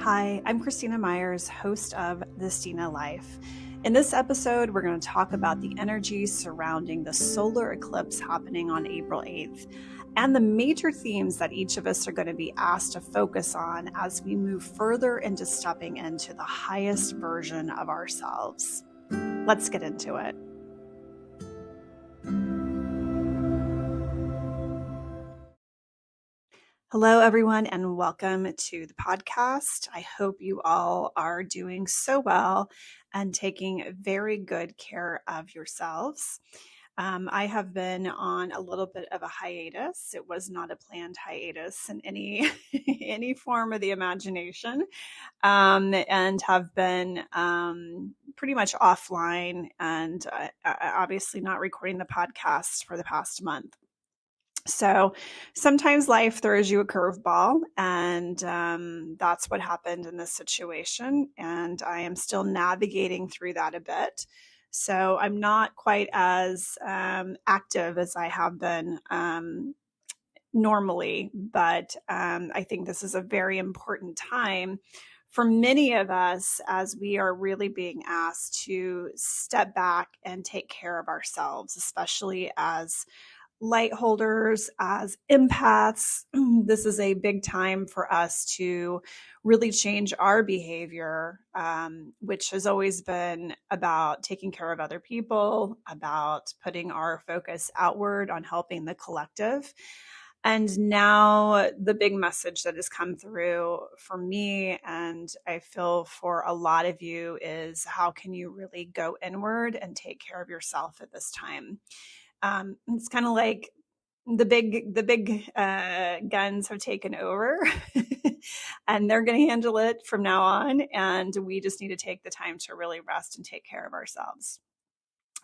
Hi, I'm Christina Myers, host of The Stina Life. In this episode, we're going to talk about the energy surrounding the solar eclipse happening on April 8th and the major themes that each of us are going to be asked to focus on as we move further into stepping into the highest version of ourselves. Let's get into it. Hello, everyone, and welcome to the podcast. I hope you all are doing so well and taking very good care of yourselves. I have been on a little bit of a hiatus. It was not a planned hiatus in any any form of the imagination, and have been pretty much offline and obviously not recording the podcast for the past month. So sometimes life throws you a curveball, and that's what happened in this situation. And I am still navigating through that a bit. So I'm not quite as active as I have been normally, but I think this is a very important time for many of us as we are really being asked to step back and take care of ourselves, especially as light holders, as empaths. This is a big time for us to really change our behavior, which has always been about taking care of other people, about putting our focus outward on helping the collective. And now the big message that has come through for me, and I feel for a lot of you, is how can you really go inward and take care of yourself at this time? It's kind of like the big guns have taken over and they're going to handle it from now on. And we just need to take the time to really rest and take care of ourselves.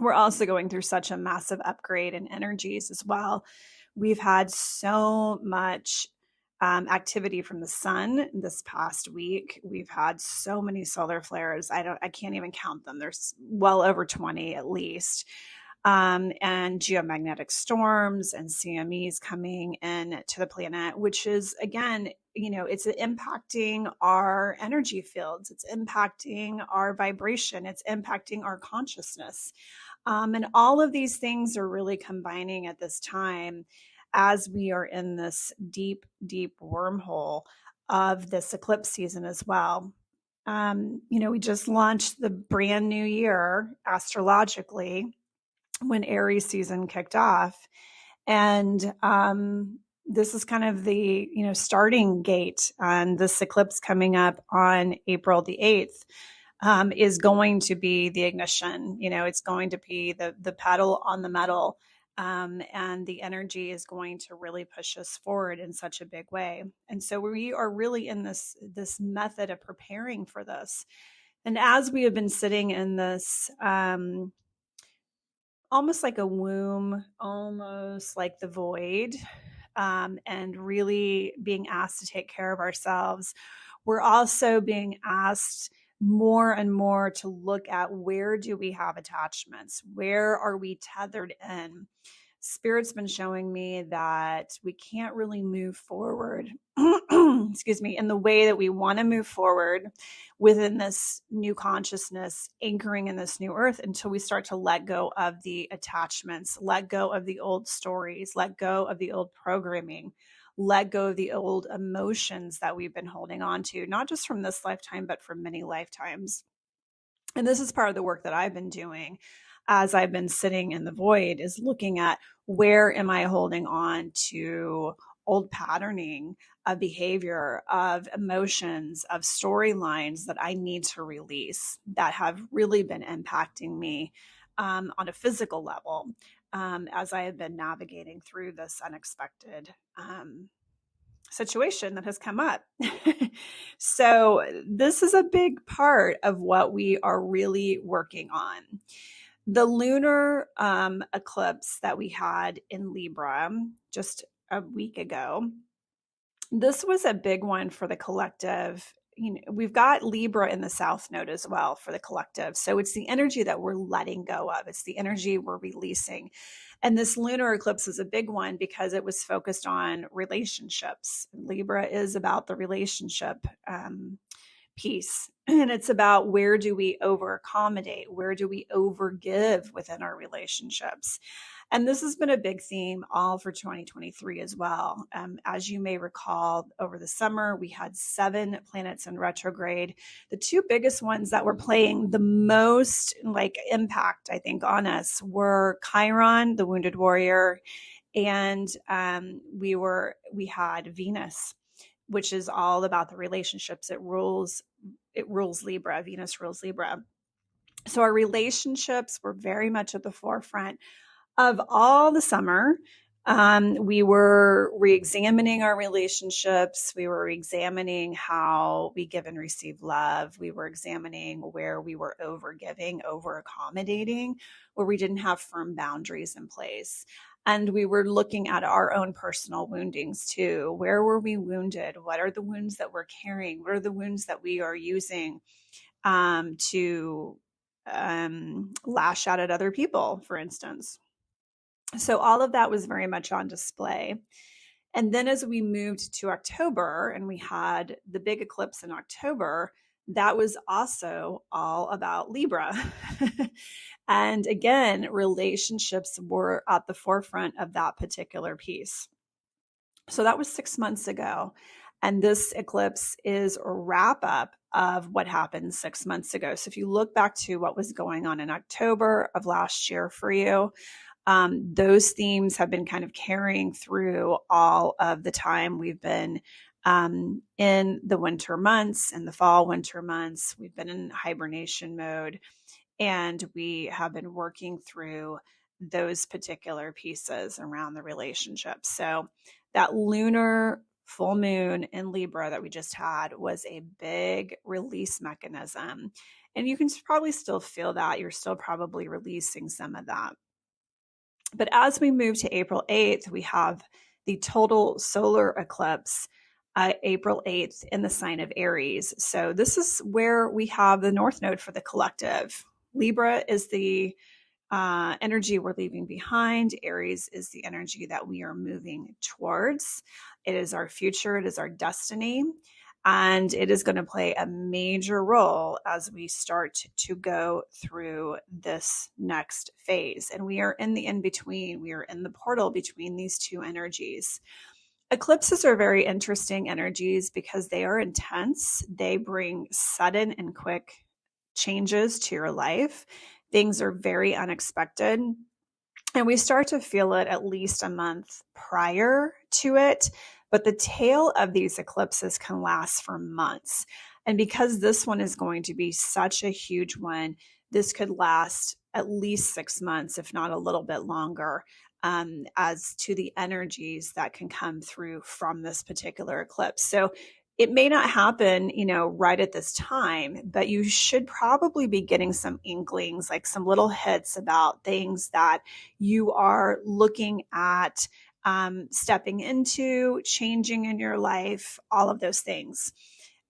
We're also going through such a massive upgrade in energies as well. We've had so much activity from the sun this past week. We've had so many solar flares. I can't even count them. There's well over 20 at least. And geomagnetic storms and CMEs coming in to the planet, which is, again, it's impacting our energy fields. It's impacting our vibration. It's impacting our consciousness. And all of these things are really combining at this time as we are in this deep, deep wormhole of this eclipse season as well. We just launched the brand new year astrologically when Aries season kicked off. And this is kind of the, starting gate. And this eclipse coming up on April the 8th is going to be the ignition. It's going to be the pedal on the metal. And the energy is going to really push us forward in such a big way. And so we are really in this method of preparing for this. And as we have been sitting in this, almost like a womb, almost like the void, and really being asked to take care of ourselves. We're also being asked more and more to look at where do we have attachments? Where are we tethered in? Spirit's been showing me that we can't really move forward, excuse me, in the way that we want to move forward within this new consciousness, anchoring in this new earth, until we start to let go of the attachments, let go of the old stories, let go of the old programming, let go of the old emotions that we've been holding on to, not just from this lifetime, but from many lifetimes. And this is part of the work that I've been doing as I've been sitting in the void, is looking at where am I holding on to old patterning of behavior, of emotions, of storylines that I need to release that have really been impacting me on a physical level as I have been navigating through this unexpected situation that has come up. So this is a big part of what we are really working on. The lunar eclipse that we had in Libra just a week ago, this was a big one for the collective. We've got Libra in the South Node as well for the collective. So it's the energy that we're letting go of. It's the energy we're releasing. And this lunar eclipse is a big one because it was focused on relationships. Libra is about the relationship. piece. And it's about, where do we over accommodate? Where do we over give within our relationships? And this has been a big theme all for 2023 as well. As you may recall, over the summer, we had 7 planets in retrograde. The 2 biggest ones that were playing the most impact, I think, on us were Chiron, the wounded warrior, and we had Venus, which is all about the relationships. It rules Libra. Venus rules Libra. So our relationships were very much at the forefront of all the summer. We were re-examining our relationships. We were examining how we give and receive love. We were examining where we were over giving, over accommodating, where we didn't have firm boundaries in place. And we were looking at our own personal woundings too. Where were we wounded? What are the wounds that we're carrying? What are the wounds that we are using to lash out at other people, for instance? So all of that was very much on display. And then as we moved to October and we had the big eclipse in October, that was also all about Libra. And again, relationships were at the forefront of that particular piece. So that was 6 months ago. And this eclipse is a wrap up of what happened 6 months ago. So if you look back to what was going on in October of last year for you, those themes have been kind of carrying through all of the time we've been in the winter months and the fall winter months. We've been in hibernation mode, and we have been working through those particular pieces around the relationship. So that lunar full moon in Libra that we just had was a big release mechanism. And you can probably still feel that. You're still probably releasing some of that. But as we move to April 8th, we have the total solar eclipse, April 8th, in the sign of Aries. So this is where we have the North Node for the collective. Libra is the energy we're leaving behind. Aries is the energy that we are moving towards. It is our future. It is our destiny. And it is going to play a major role as we start to go through this next phase. And we are in the in-between. We are in the portal between these 2 energies. Eclipses are very interesting energies because they are intense. They bring sudden and quick changes to your life. Things are very unexpected. And we start to feel it at least a month prior to it. But the tail of these eclipses can last for months. And because this one is going to be such a huge one, this could last at least 6 months, if not a little bit longer, as to the energies that can come through from this particular eclipse. So it may not happen, right at this time, but you should probably be getting some inklings, like some little hits about things that you are looking at, stepping into, changing in your life, all of those things.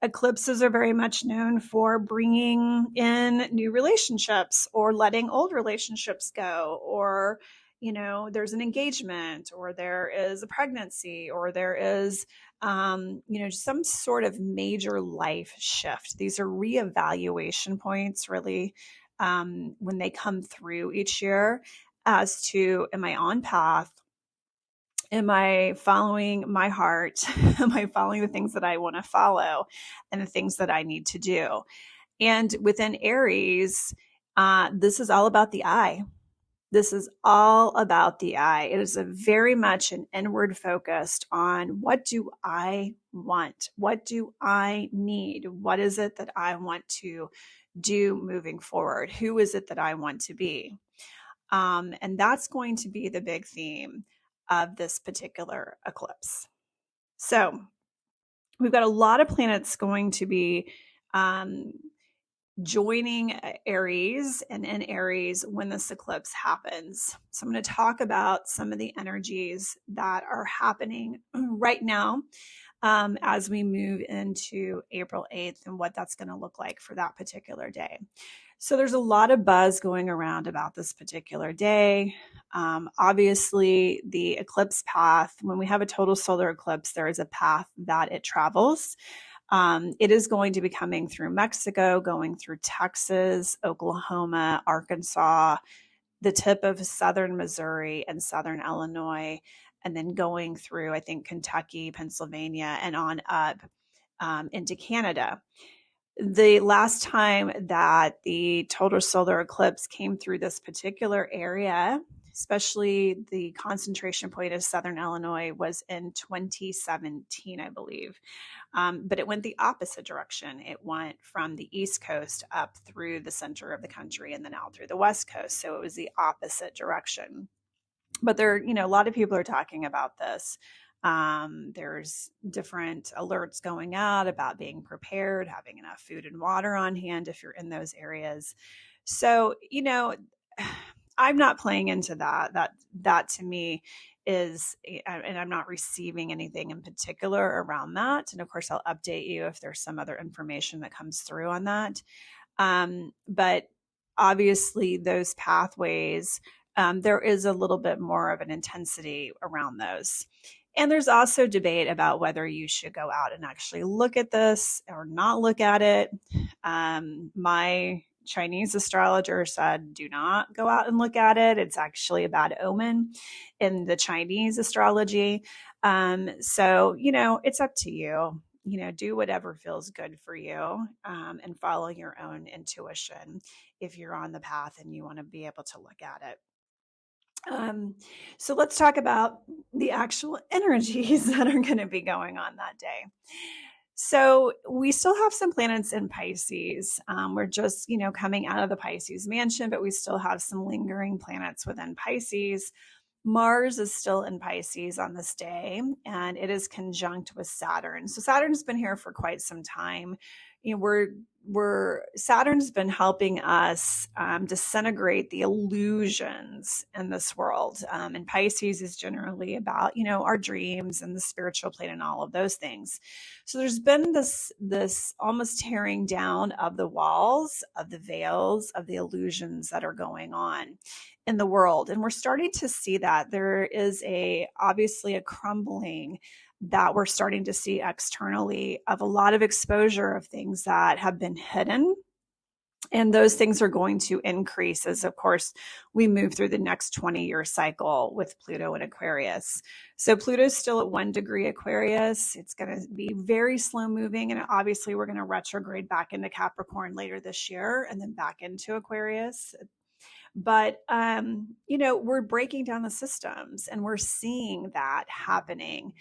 Eclipses are very much known for bringing in new relationships or letting old relationships go, or there's an engagement, or there is a pregnancy, or there is some sort of major life shift. These are reevaluation points, really, when they come through each year, as to, am I on path? Am I following my heart? Am I following the things that I want to follow and the things that I need to do? And within Aries, this is all about the I. This is all about the I. It is a very much an inward focused on, what do I want? What do I need? What is it that I want to do moving forward? Who is it that I want to be? And that's going to be the big theme of this particular eclipse. So we've got a lot of planets going to be joining Aries and in Aries when this eclipse happens. So I'm going to talk about some of the energies that are happening right now as we move into April 8th and what that's going to look like for that particular day. So there's a lot of buzz going around about this particular day. Obviously, the eclipse path, when we have a total solar eclipse, there is a path that it travels. It is going to be coming through Mexico, going through Texas, Oklahoma, Arkansas, the tip of southern Missouri and southern Illinois, and then going through, I think, Kentucky, Pennsylvania, and on up into Canada. The last time that the total solar eclipse came through this particular area, especially the concentration point of southern Illinois, was in 2017, I believe. But it went the opposite direction. It went from the East Coast up through the center of the country and then out through the West Coast. So it was the opposite direction. But there, a lot of people are talking about this. There's different alerts going out about being prepared, having enough food and water on hand if you're in those areas. So, I'm not playing into that. That to me is, and I'm not receiving anything in particular around that. And of course, I'll update you if there's some other information that comes through on that. But obviously, those pathways, there is a little bit more of an intensity around those. And there's also debate about whether you should go out and actually look at this or not look at it. My Chinese astrologer said, do not go out and look at it. It's actually a bad omen in the Chinese astrology. So, it's up to you. Do whatever feels good for you, and follow your own intuition if you're on the path and you want to be able to look at it. So let's talk about the actual energies that are going to be going on that day. So we still have some planets in Pisces. We're just, coming out of the Pisces mansion, but we still have some lingering planets within Pisces. Mars is still in Pisces on this day, and it is conjunct with Saturn. So Saturn's been here for quite some time. Saturn's been helping us disintegrate the illusions in this world. And Pisces is generally about, our dreams and the spiritual plane and all of those things. So there's been this almost tearing down of the walls, of the veils, of the illusions that are going on in the world. And we're starting to see that there is obviously a crumbling that we're starting to see externally of a lot of exposure of things that have been hidden. And those things are going to increase as, of course, we move through the next 20-year cycle with Pluto in Aquarius. So Pluto's still at 1 degree Aquarius. It's going to be very slow moving. And obviously, we're going to retrograde back into Capricorn later this year and then back into Aquarius. But, we're breaking down the systems and we're seeing that happening.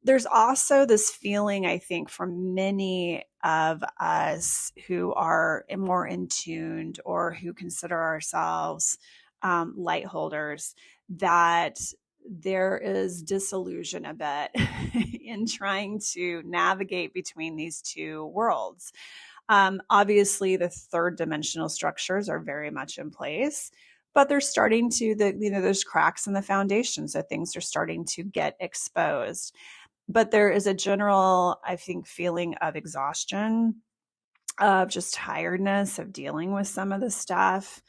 There's also this feeling, I think, for many of us who are more in tuned or who consider ourselves light holders, that there is disillusion a bit in trying to navigate between these two worlds. Obviously, the third dimensional structures are very much in place, but they're starting to, there's cracks in the foundation. So things are starting to get exposed. But there is a general, I think, feeling of exhaustion, of just tiredness of dealing with some of the stuff.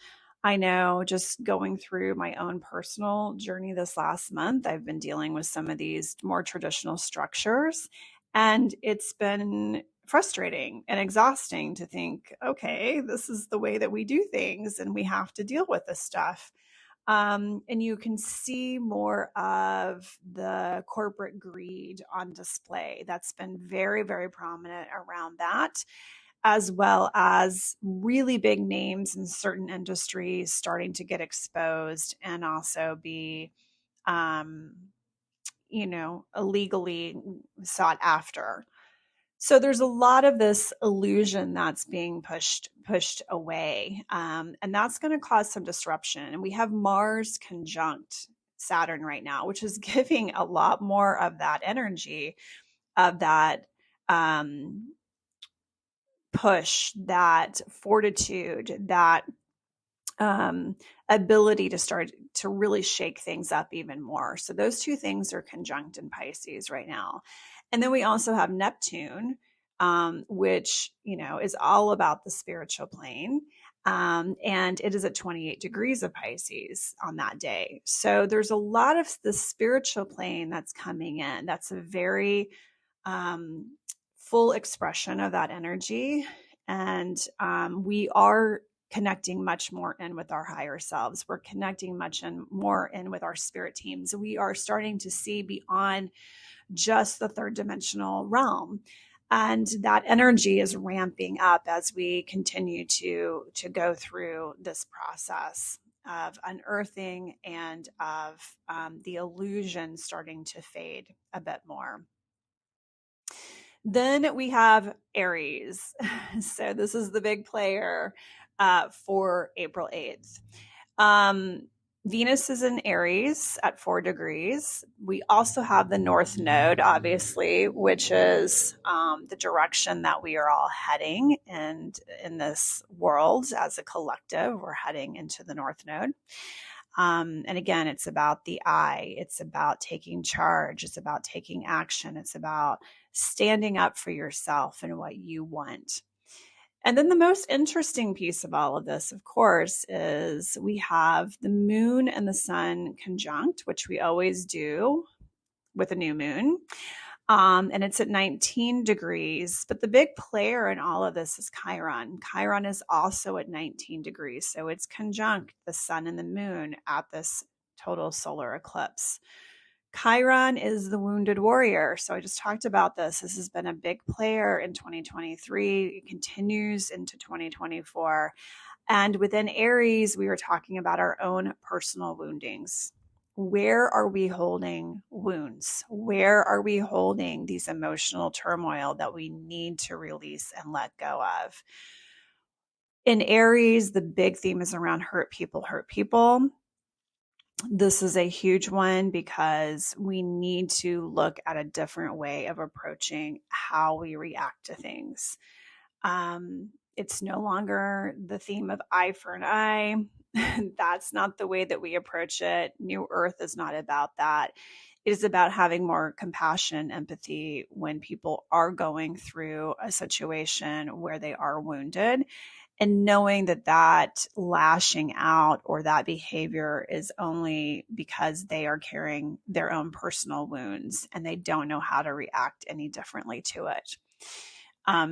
I know just going through my own personal journey this last month, I've been dealing with some of these more traditional structures, and it's been frustrating and exhausting to think, okay, this is the way that we do things and we have to deal with this stuff. And you can see more of the corporate greed on display. That's been very, very prominent around that, as well as really big names in certain industries starting to get exposed and also be, illegally sought after. So there's a lot of this illusion that's being pushed away, and that's going to cause some disruption. And we have Mars conjunct Saturn right now, which is giving a lot more of that energy, of that push, that fortitude, that ability to start to really shake things up even more. So those two things are conjunct in Pisces right now. And then we also have Neptune, which, is all about the spiritual plane. And it is at 28 degrees of Pisces on that day. So there's a lot of the spiritual plane that's coming in. That's a very full expression of that energy. And we are connecting much more in with our higher selves. We're connecting more in with our spirit teams. We are starting to see beyond just the third dimensional realm. And that energy is ramping up as we continue to go through this process of unearthing and of the illusion starting to fade a bit more. Then we have Aries. So this is the big player for April 8th. Venus is in Aries at 4 degrees. We also have the North Node, obviously, which is the direction that we are all heading. And in this world, as a collective, we're heading into the North Node. And again, it's about the I. It's about taking charge. It's about taking action. It's about standing up for yourself and what you want. And then the most interesting piece of all of this, of course, is we have the moon and the sun conjunct, which we always do with a new moon. And it's at 19 degrees. But the big player in all of this is Chiron. Chiron is also at 19 degrees. So it's conjunct the sun and the moon at this total solar eclipse. Chiron is the wounded warrior. So I just talked about this. This has been a big player in 2023. It continues into 2024. And within Aries, we were talking about our own personal woundings. Where are we holding wounds? Where are we holding these emotional turmoil that we need to release and let go of? In Aries, the big theme is around hurt people, hurt people. This is a huge one because we need to look at a different way of approaching how we react to things. It's no longer the theme of eye for an eye. That's not the way that we approach it. New Earth is not about that. It is about having more compassion, empathy when people are going through a situation where they are wounded, and knowing that that lashing out or that behavior is only because they are carrying their own personal wounds and they don't know how to react any differently to it.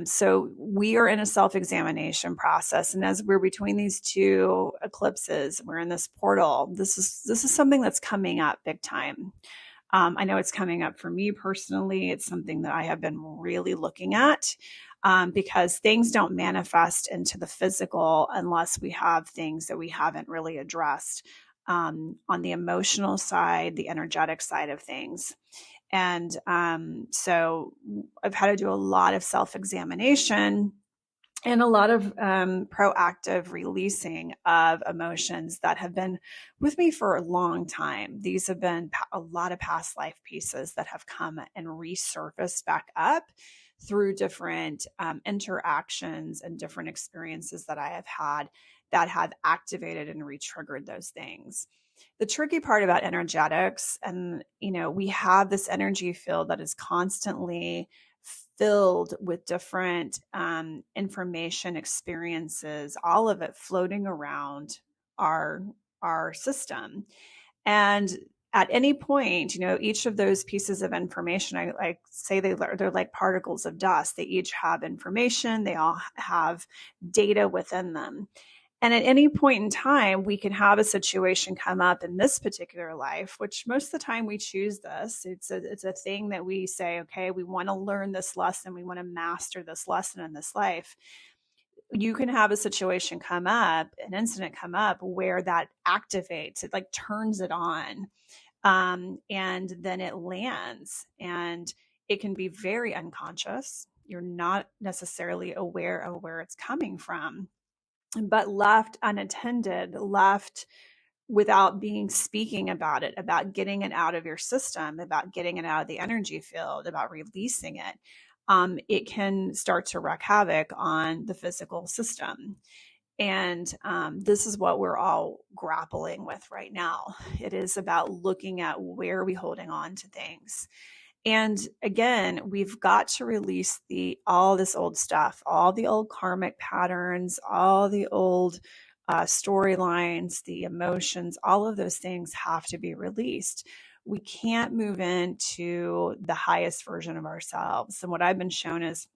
So we are in a self-examination process. And as we're between these two eclipses, we're in this portal. This is something that's coming up big time. I know it's coming up for me personally. It's something that I have been really looking at. Because things don't manifest into the physical unless we have things that we haven't really addressed on the emotional side, the energetic side of things. And so I've had to do a lot of self-examination and a lot of proactive releasing of emotions that have been with me for a long time. These have been a lot of past life pieces that have come and resurfaced back up through different interactions and different experiences that I have had that have activated and re-triggered those things. The tricky part about energetics, and we have this energy field that is constantly filled with different information, experiences, all of it floating around our system. And at any point, each of those pieces of information, I say they're like particles of dust. They each have information. They all have data within them. And at any point in time, we can have a situation come up in this particular life, which most of the time we choose this. It's a thing that we say, okay, we want to learn this lesson. We want to master this lesson in this life. You can have a situation come up, an incident come up where that activates, it like turns it on. And then it lands, and it can be very unconscious. You're not necessarily aware of where it's coming from, but left unattended, left without speaking about it, about getting it out of your system, about getting it out of the energy field, about releasing it. It can start to wreak havoc on the physical system. And this is what we're all grappling with right now. It is about looking at where are we holding on to things. And again, we've got to release all this old stuff, all the old karmic patterns, all the old storylines, the emotions, all of those things have to be released. we can't move into the highest version of ourselves. And what I've been shown is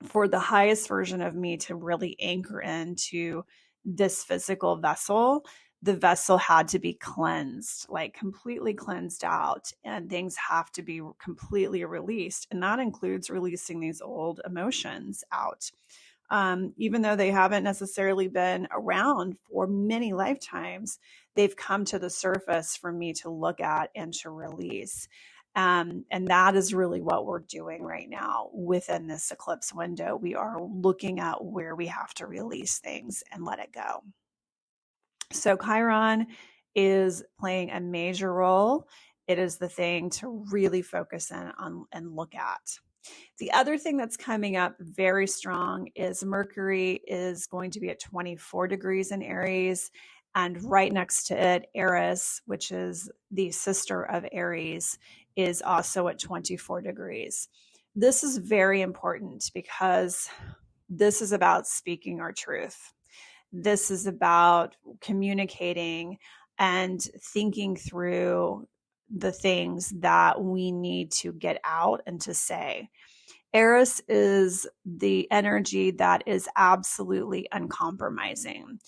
for the highest version of me to really anchor into this physical vessel, the vessel had to be cleansed, like completely cleansed out, and things have to be completely released. And that includes releasing these old emotions out. Even though they haven't necessarily been around for many lifetimes, they've come to the surface for me to look at and to release. And that is really what we're doing right now within this eclipse window. We are looking at where we have to release things and let it go. So Chiron is playing a major role. It is the thing to really focus in on and look at. The other thing that's coming up very strong is Mercury is going to be at 24 degrees in Aries, and right next to it, Eris, which is the sister of Aries, is also at 24 degrees. This is very important because this is about speaking our truth. This is about communicating and thinking through the things that we need to get out and to say. Eris is the energy that is absolutely uncompromising.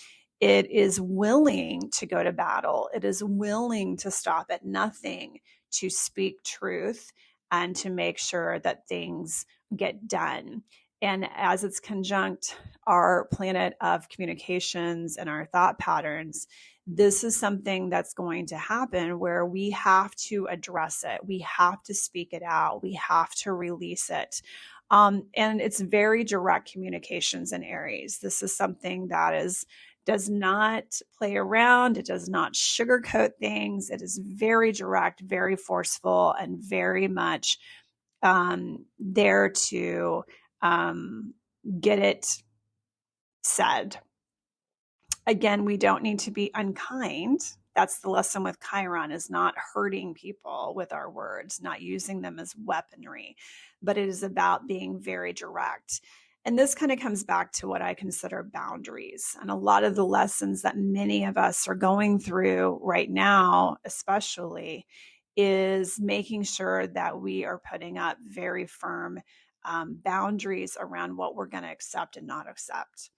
It is willing to go to battle. It is willing to stop at nothing to speak truth and to make sure that things get done. And as it's conjunct our planet of communications and our thought patterns, this is something that's going to happen where we have to address it. We have to speak it out. We have to release it. And it's very direct communications in Aries. This is something that does not play around. It does not sugarcoat things. It is very direct, very forceful, and very much there to get it said. Again, we don't need to be unkind. That's the lesson with Chiron, is not hurting people with our words, not using them as weaponry, but it is about being very direct. And this kind of comes back to what I consider boundaries. And a lot of the lessons that many of us are going through right now, especially, is making sure that we are putting up very firm boundaries around what we're going to accept and not accept.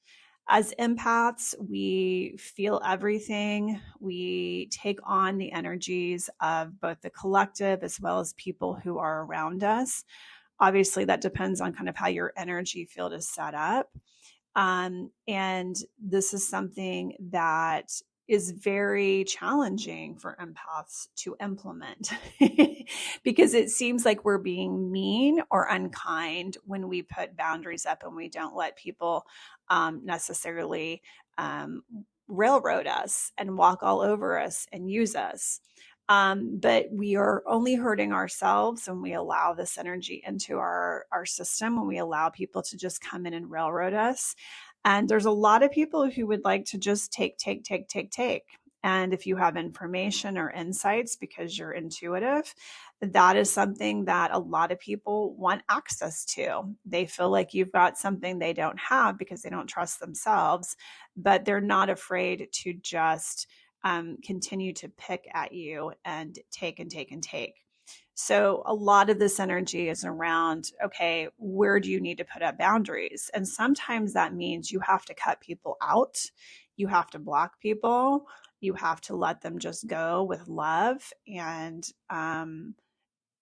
As empaths, we feel everything. We take on the energies of both the collective as well as people who are around us. Obviously, that depends on kind of how your energy field is set up. And this is something that is very challenging for empaths to implement because it seems like we're being mean or unkind when we put boundaries up and we don't let people necessarily railroad us and walk all over us and use us. But we are only hurting ourselves when we allow this energy into our system, when we allow people to just come in and railroad us. And there's a lot of people who would like to just take. And if you have information or insights because you're intuitive, that is something that a lot of people want access to. They feel like you've got something they don't have because they don't trust themselves, but they're not afraid to just continue to pick at you and take. So a lot of this energy is around, okay, where do you need to put up boundaries? And sometimes that means you have to cut people out. You have to block people. You have to let them just go with love and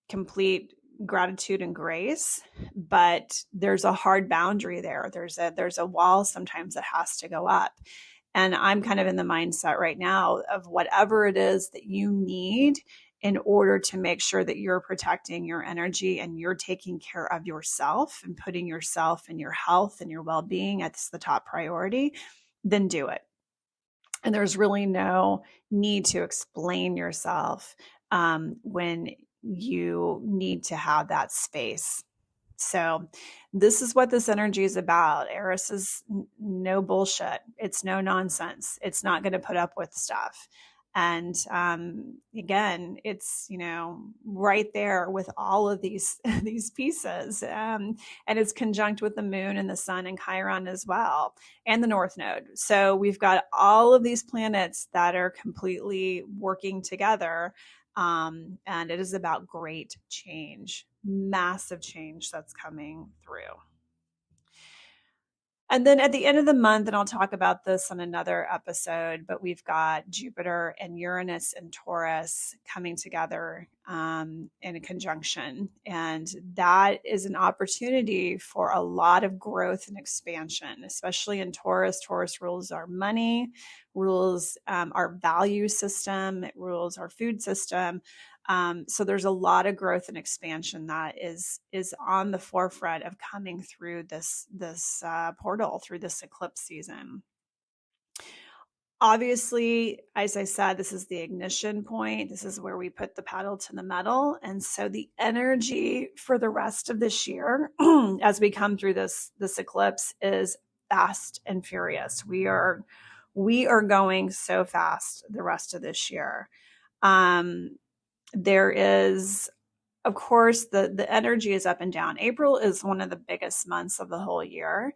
complete gratitude and grace. But there's a hard boundary there. There's a wall sometimes that has to go up. And I'm kind of in the mindset right now of whatever it is that you need in order to make sure that you're protecting your energy and you're taking care of yourself and putting yourself and your health and your well-being as the top priority, then do it. And there's really no need to explain yourself when you need to have that space. So this is what this energy is about. Eris is no bullshit. It's no nonsense. It's not going to put up with stuff. And again, it's, right there with all of these pieces. And it's conjunct with the moon and the sun and Chiron as well, and the North Node. So we've got all of these planets that are completely working together And it is about great change, massive change that's coming through. And then at the end of the month, and I'll talk about this on another episode, but we've got Jupiter and Uranus and Taurus coming together in a conjunction. And that is an opportunity for a lot of growth and expansion, especially in Taurus. Taurus rules our money, rules our value system, it rules our food system. So there's a lot of growth and expansion that is on the forefront of coming through this portal through this eclipse season. Obviously, as I said, this is the ignition point. This is where we put the pedal to the metal. And so the energy for the rest of this year, as we come through this eclipse, is fast and furious. We are going so fast the rest of this year. There is, of course, the energy is up and down. April is one of the biggest months of the whole year.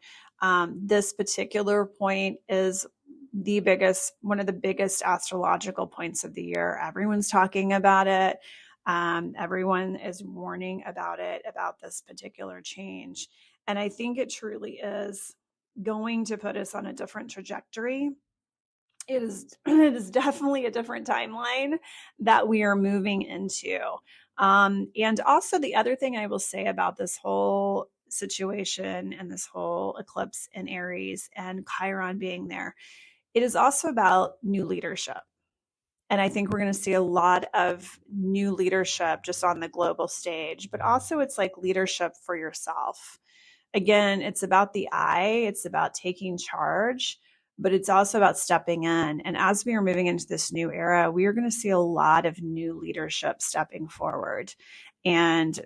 This particular point is one of the biggest astrological points of the year. Everyone's talking about it. Everyone is warning about it, about this particular change. And I think it truly is going to put us on a different trajectory. It is definitely a different timeline that we are moving into. And also the other thing I will say about this whole situation and this whole eclipse in Aries and Chiron being there, it is also about new leadership. And I think we're going to see a lot of new leadership just on the global stage, but also it's like leadership for yourself. Again, it's about the I, it's about taking charge, but it's also about stepping in. And as we are moving into this new era, we are going to see a lot of new leadership stepping forward, and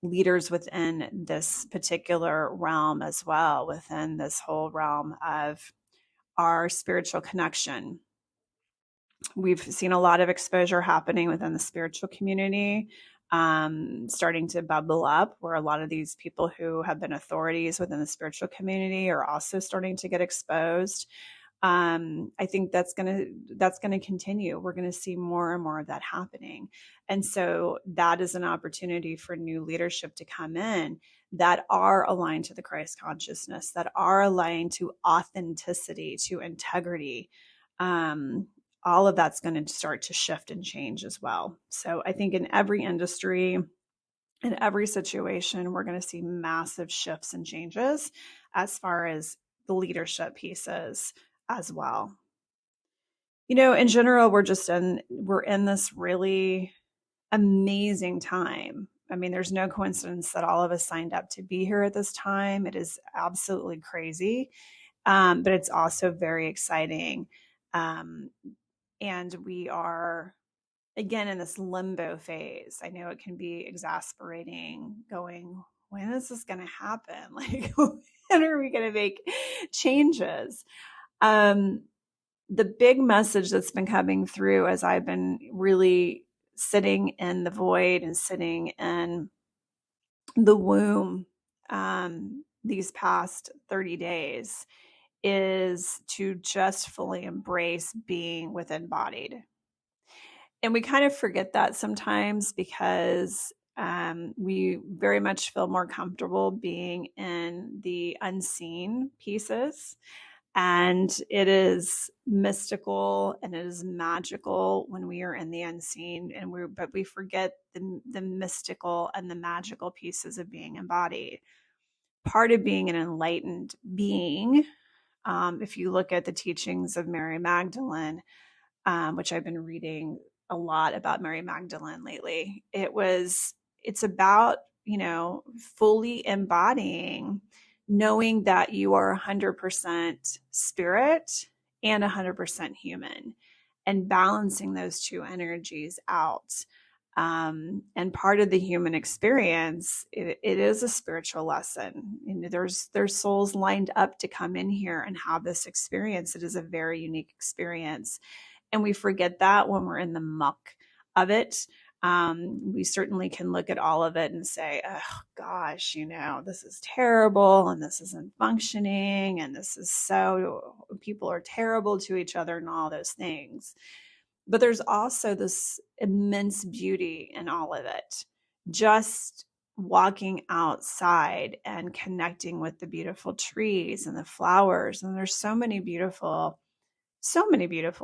leaders within this particular realm as well, within this whole realm of our spiritual connection. We've seen a lot of exposure happening within the spiritual community, starting to bubble up, where a lot of these people who have been authorities within the spiritual community are also starting to get exposed. I think that's gonna continue. We're gonna see more and more of that happening, and so that is an opportunity for new leadership to come in that are aligned to the Christ consciousness, that are aligned to authenticity, to integrity. All of that's going to start to shift and change as well. So I think in every industry, in every situation, we're going to see massive shifts and changes as far as the leadership pieces as well. In general, we're in this really amazing time. I mean, there's no coincidence that all of us signed up to be here at this time. It is absolutely crazy, but it's also very exciting. And we are, again, in this limbo phase. I know it can be exasperating going, when is this going to happen? Like, when are we going to make changes? The big message that's been coming through as I've been really sitting in the void and sitting in the womb these past 30 days is to just fully embrace being within bodied. And we kind of forget that sometimes because we very much feel more comfortable being in the unseen pieces. And it is mystical and it is magical when we are in the unseen, but we forget the mystical and the magical pieces of being embodied. Part of being an enlightened being, if you look at the teachings of Mary Magdalene, which I've been reading a lot about Mary Magdalene lately, it's about, fully embodying, knowing that you are 100% spirit and 100% human, and balancing those two energies out. And part of the human experience, it is a spiritual lesson. There's souls lined up to come in here and have this experience. It is a very unique experience. And we forget that when we're in the muck of it. We certainly can look at all of it and say, oh gosh, this is terrible and this isn't functioning and people are terrible to each other and all those things. But there's also this immense beauty in all of it. Just walking outside and connecting with the beautiful trees and the flowers. And there's so many beautiful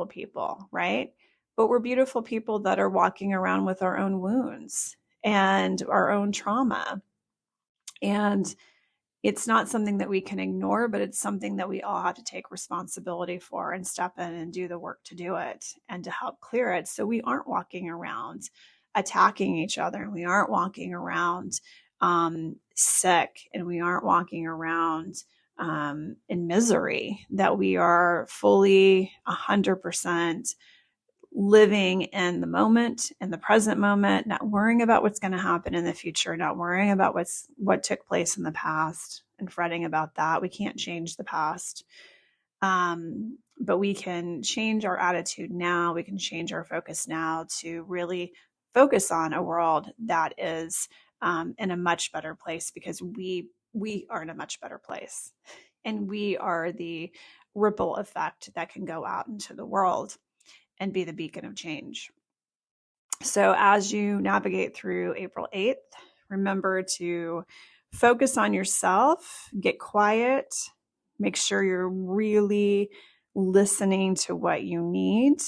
people, right? But we're beautiful people that are walking around with our own wounds and our own trauma. And it's not something that we can ignore, but it's something that we all have to take responsibility for and step in and do the work to do it and to help clear it. So we aren't walking around attacking each other. We aren't walking around sick, and we aren't walking around in misery, that we are fully 100% living in the moment, in the present moment, not worrying about what's going to happen in the future, not worrying about what took place in the past and fretting about that. We can't change the past. But we can change our attitude now. We can change our focus now to really focus on a world that is in a much better place, because we are in a much better place, and we are the ripple effect that can go out into the world and be the beacon of change. So as you navigate through April 8th, remember to focus on yourself, get quiet, make sure you're really listening to what you need,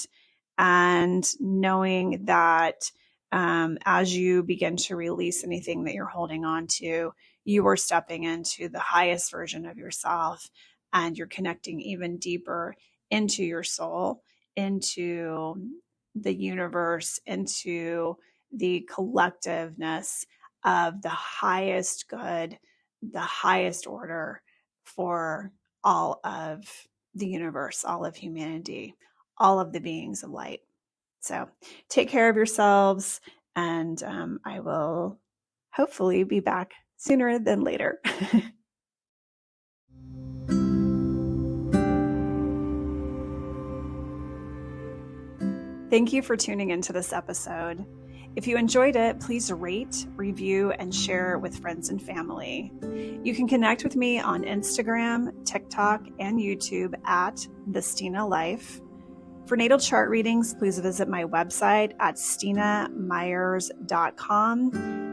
and knowing that as you begin to release anything that you're holding on to, you are stepping into the highest version of yourself, and you're connecting even deeper into your soul, into the universe, into the collectiveness of the highest good, the highest order for all of the universe, all of humanity, all of the beings of light. So take care of yourselves, and I will hopefully be back sooner than later. Thank you for tuning into this episode. If you enjoyed it, please rate, review, and share with friends and family. You can connect with me on Instagram, TikTok, and YouTube at The Stina Life. For natal chart readings, please visit my website at stinamyers.com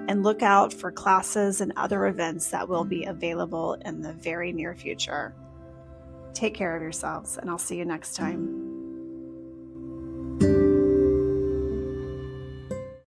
and look out for classes and other events that will be available in the very near future. Take care of yourselves, and I'll see you next time.